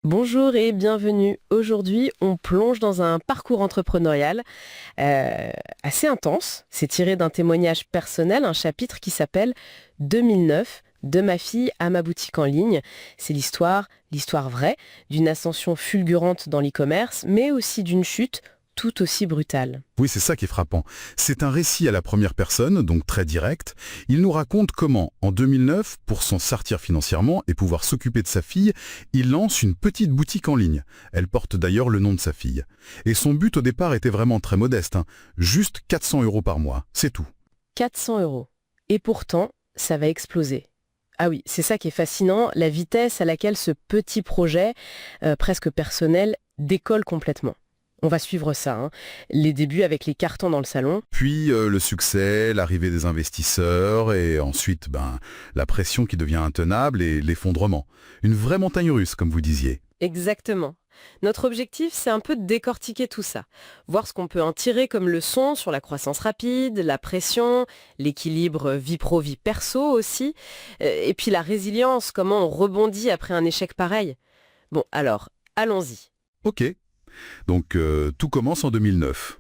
Bonjour et bienvenue. Aujourd'hui, on plonge dans un parcours entrepreneurial assez intense. C'est tiré d'un témoignage personnel, un chapitre qui s'appelle 2009, de ma fille à ma boutique en ligne. C'est l'histoire vraie, d'une ascension fulgurante dans l'e-commerce, mais aussi d'une chute tout aussi brutale. Oui, c'est ça qui est frappant. C'est un récit à la première personne, donc très direct. Il nous raconte comment, en 2009, pour s'en sortir financièrement et pouvoir s'occuper de sa fille, il lance une petite boutique en ligne. Elle porte d'ailleurs le nom de sa fille. Et son but au départ était vraiment très modeste, juste 400 € par mois, c'est tout. 400 euros. Et pourtant, ça va exploser. Ah oui, c'est ça qui est fascinant, la vitesse à laquelle ce petit projet, presque personnel, décolle complètement. On va suivre ça, les débuts avec les cartons dans le salon. Puis le succès, l'arrivée des investisseurs et ensuite la pression qui devient intenable et l'effondrement. Une vraie montagne russe, comme vous disiez. Exactement. Notre objectif, c'est un peu de décortiquer tout ça, voir ce qu'on peut en tirer comme leçon sur la croissance rapide, la pression, l'équilibre vie pro, vie perso aussi, et puis la résilience, comment on rebondit après un échec pareil. Bon, alors, allons-y. Ok. Donc tout commence en 2009.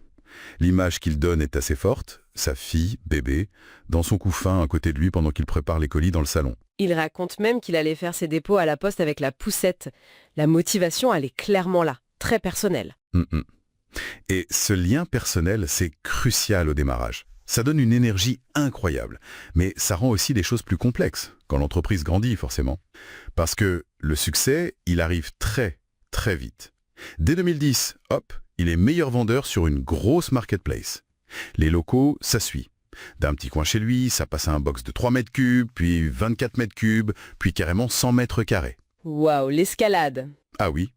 L'image qu'il donne est assez forte, sa fille, bébé, dans son couffin à côté de lui pendant qu'il prépare les colis dans le salon. Il raconte même qu'il allait faire ses dépôts à la poste avec la poussette. La motivation, elle est clairement là, très personnelle. Et ce lien personnel, c'est crucial au démarrage. Ça donne une énergie incroyable, mais ça rend aussi les choses plus complexes, quand l'entreprise grandit forcément. Parce que le succès, il arrive très, très vite. Dès 2010, hop, il est meilleur vendeur sur une grosse marketplace. Les locaux, ça suit. D'un petit coin chez lui, ça passe à un box de 3 mètres cubes, puis 24 mètres cubes, puis carrément 100 mètres carrés. Waouh, l'escalade. Ah oui,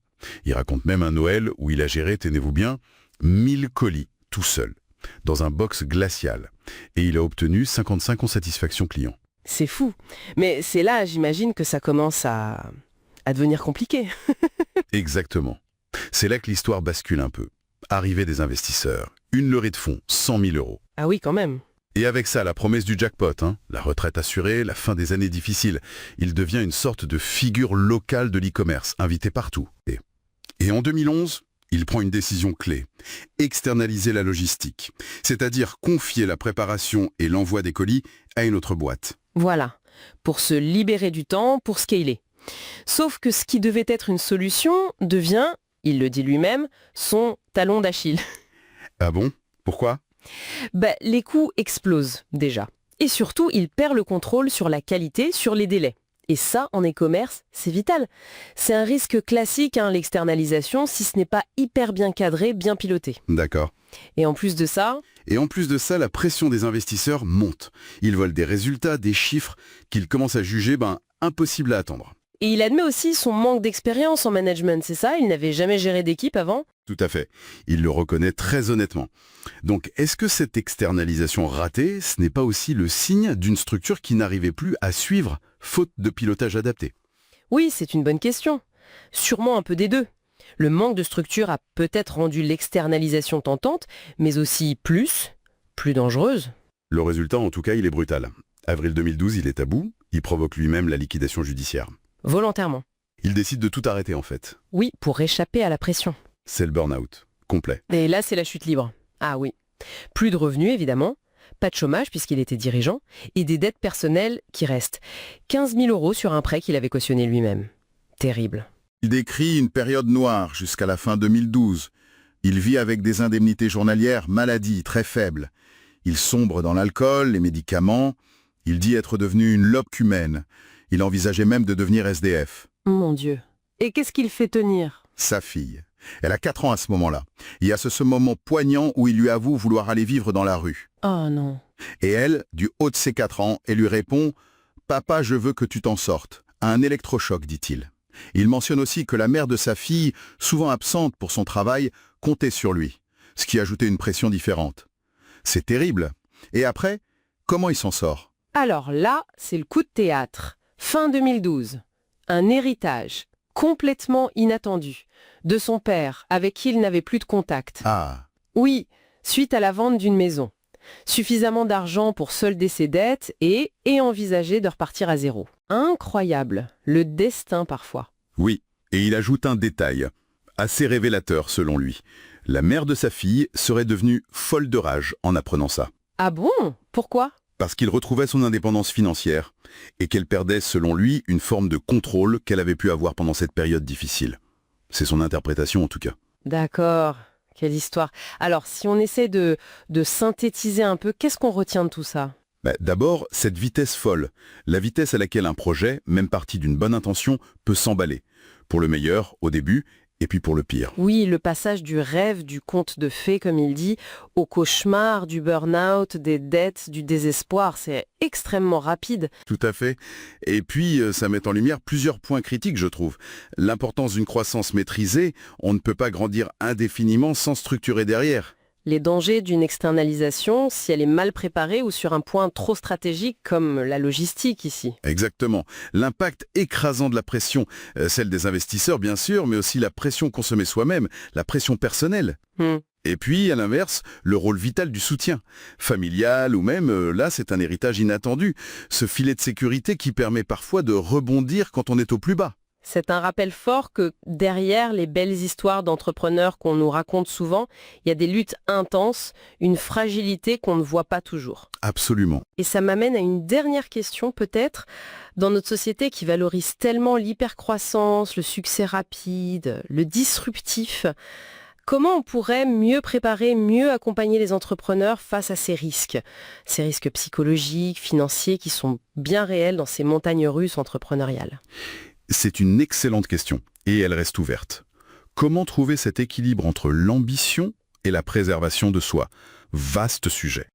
il raconte même un Noël où il a géré, tenez-vous bien, 1000 colis, tout seul, dans un box glacial. Et il a obtenu 55 satisfactions clients. C'est fou. Mais c'est là, j'imagine, que ça commence à devenir compliqué. Exactement. C'est là que l'histoire bascule un peu. Arrivée des investisseurs, une levée de fonds, 100 000 €. Ah oui, quand même. Et avec ça, la promesse du jackpot, la retraite assurée, la fin des années difficiles. Il devient une sorte de figure locale de l'e-commerce, invité partout. Et en 2011, il prend une décision clé. Externaliser la logistique. C'est-à-dire confier la préparation et l'envoi des colis à une autre boîte. Voilà. Pour se libérer du temps, pour scaler. Sauf que ce qui devait être une solution devient, il le dit lui-même, son talon d'Achille. Ah bon? Pourquoi? Les coûts explosent déjà. Et surtout, il perd le contrôle sur la qualité, sur les délais. Et ça, en e-commerce, c'est vital. C'est un risque classique, l'externalisation, si ce n'est pas hyper bien cadré, bien piloté. D'accord. Et en plus de ça... la pression des investisseurs monte. Ils veulent des résultats, des chiffres qu'ils commencent à juger impossibles à attendre. Et il admet aussi son manque d'expérience en management, c'est ça? Il n'avait jamais géré d'équipe avant? Tout à fait. Il le reconnaît très honnêtement. Donc, est-ce que cette externalisation ratée, ce n'est pas aussi le signe d'une structure qui n'arrivait plus à suivre, faute de pilotage adapté? Oui, c'est une bonne question. Sûrement un peu des deux. Le manque de structure a peut-être rendu l'externalisation tentante, mais aussi plus dangereuse. Le résultat, en tout cas, il est brutal. Avril 2012, il est à bout. Il provoque lui-même la liquidation judiciaire. Volontairement. Il décide de tout arrêter, en fait. Oui, pour échapper à la pression. C'est le burn-out. Complet. Et là, c'est la chute libre. Ah oui. Plus de revenus, évidemment. Pas de chômage, puisqu'il était dirigeant. Et des dettes personnelles qui restent. 15 000 € sur un prêt qu'il avait cautionné lui-même. Terrible. Il décrit une période noire jusqu'à la fin 2012. Il vit avec des indemnités journalières, maladies très faibles. Il sombre dans l'alcool, les médicaments. Il dit être devenu une loque humaine. Il envisageait même de devenir SDF. Mon Dieu. Et qu'est-ce qu'il fait tenir? Sa fille. Elle a 4 ans à ce moment-là. Il y a ce moment poignant où il lui avoue vouloir aller vivre dans la rue. Oh non. Et elle, du haut de ses 4 ans, elle lui répond « Papa, je veux que tu t'en sortes. » Un électrochoc, dit-il. Il mentionne aussi que la mère de sa fille, souvent absente pour son travail, comptait sur lui, ce qui ajoutait une pression différente. C'est terrible. Et après, comment il s'en sort? Alors là, c'est le coup de théâtre. Fin 2012. Un héritage complètement inattendu de son père avec qui il n'avait plus de contact. Ah, Oui, suite à la vente d'une maison. Suffisamment d'argent pour solder ses dettes et envisager de repartir à zéro. Incroyable, le destin parfois. oui. Et il ajoute un détail, assez révélateur selon lui. La mère de sa fille serait devenue folle de rage en apprenant ça. Ah bon? Pourquoi? Parce qu'il retrouvait son indépendance financière et qu'elle perdait, selon lui, une forme de contrôle qu'elle avait pu avoir pendant cette période difficile. C'est son interprétation en tout cas. D'accord, quelle histoire. Alors, si on essaie de synthétiser un peu, qu'est-ce qu'on retient de tout ça? D'abord, cette vitesse folle, la vitesse à laquelle un projet, même parti d'une bonne intention, peut s'emballer. Pour le meilleur, au début, et puis pour le pire. Oui, le passage du rêve, du conte de fées, comme il dit, au cauchemar, du burn-out, des dettes, du désespoir, c'est extrêmement rapide. Tout à fait. Et puis, ça met en lumière plusieurs points critiques, je trouve. L'importance d'une croissance maîtrisée, on ne peut pas grandir indéfiniment sans structurer derrière. Les dangers d'une externalisation, si elle est mal préparée ou sur un point trop stratégique comme la logistique ici. Exactement. L'impact écrasant de la pression, celle des investisseurs bien sûr, mais aussi la pression consommée soi-même, la pression personnelle. Et puis, à l'inverse, le rôle vital du soutien, familial ou même, là, c'est un héritage inattendu, ce filet de sécurité qui permet parfois de rebondir quand on est au plus bas. C'est un rappel fort que derrière les belles histoires d'entrepreneurs qu'on nous raconte souvent, il y a des luttes intenses, une fragilité qu'on ne voit pas toujours. Absolument. Et ça m'amène à une dernière question peut-être. Dans notre société qui valorise tellement l'hypercroissance, le succès rapide, le disruptif, comment on pourrait mieux préparer, mieux accompagner les entrepreneurs face à ces risques psychologiques, financiers qui sont bien réels dans ces montagnes russes entrepreneuriales? C'est une excellente question, et elle reste ouverte. Comment trouver cet équilibre entre l'ambition et la préservation de soi? Vaste sujet.